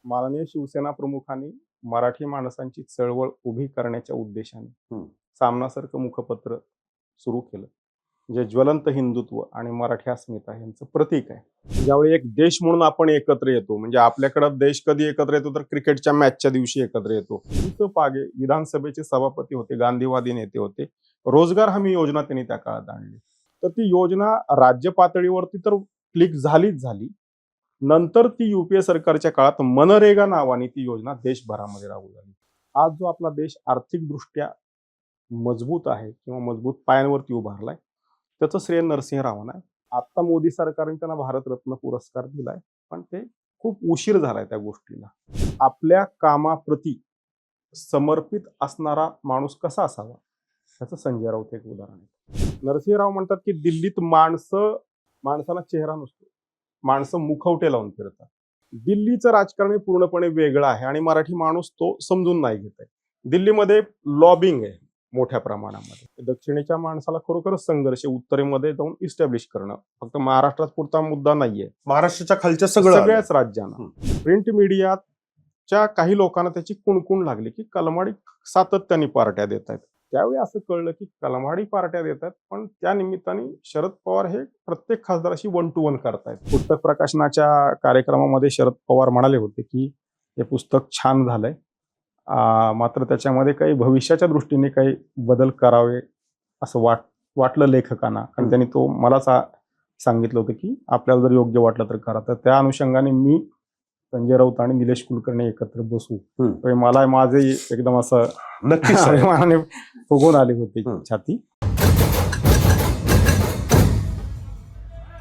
माननीय शिवसेना प्रमुखांनी मराठी माणसांची चळवळ उभी करण्याच्या उद्देशाने सामनासारखं मुखपत्र सुरू केलं, जे ज्वलंत हिंदुत्व आणि मराठी अस्मिता यांचं प्रतीक आहे. ज्यावेळी एक देश म्हणून आपण एकत्र येतो, म्हणजे आपल्याकडे देश कधी एकत्र येतो तर क्रिकेटच्या मॅचच्या दिवशी एकत्र येतो. इथं पागे विधानसभेचे सभापती होते, गांधीवादी नेते होते. रोजगार हमी योजना त्यांनी त्या काळात आणली. तर ती योजना राज्य पातळीवरती तर क्लिक झाली. नंतर ती युपीए सरकारच्या काळात मनरेगा नावाने ती योजना देशभरामध्ये लागू झाली. आज जो आपला देश आर्थिकदृष्ट्या मजबूत आहे किंवा मजबूत पायांवरती उभारलाय, त्याचं श्रेय नरसिंह रावांना आहे. आता मोदी सरकारने त्यांना भारतरत्न पुरस्कार दिलाय, पण ते खूप उशीर झालाय त्या गोष्टीला. आपल्या कामाप्रती समर्पित असणारा माणूस कसा असावा, त्याचं संजय राऊत एक उदाहरण आहे. नरसिंह राव म्हणतात की दिल्लीत माणसाला चेहरा नसतो, माणसं मुखवटे लावून फिरतात. दिल्लीचं राजकारण पूर्णपणे वेगळं आहे आणि मराठी माणूस तो समजून नाही घेत आहे. दिल्लीमध्ये लॉबिंग आहे मोठ्या प्रमाणामध्ये. दक्षिणेच्या माणसाला खरोखरच संघर्ष उत्तरेमध्ये जाऊन इस्टॅब्लिश करणं फक्त महाराष्ट्रात पुरता मुद्दा नाहीये, महाराष्ट्राच्या खालच्या सगळ्याच राज्यांना. प्रिंट मीडियाच्या काही लोकांना त्याची कुणकुण लागली की कलमाडी सातत्याने पार्ट्या देत आहेत. त्यावेळी असं कळलं की कलमाडी पार्ट्या देतात, पण त्या निमित्ताने शरद पवार हे प्रत्येक खासदाराशी 1 to 1 करतायत. पुस्तक प्रकाशनाच्या कार्यक्रमामध्ये शरद पवार म्हणाले होते की हे पुस्तक छान झालंय, मात्र त्याच्यामध्ये काही भविष्याच्या दृष्टीने काही बदल करावे असं वाटलं लेखकांना. आणि त्यांनी तो मलाच सांगितलं होतं की आपल्याला जर योग्य वाटलं तर करा. तर त्या अनुषंगाने मी, संजय राऊत आणि निलेश कुलकर्णी एकत्र बसू. मला माझे एकदम असं नक्कीच फुगून आली होती छाती.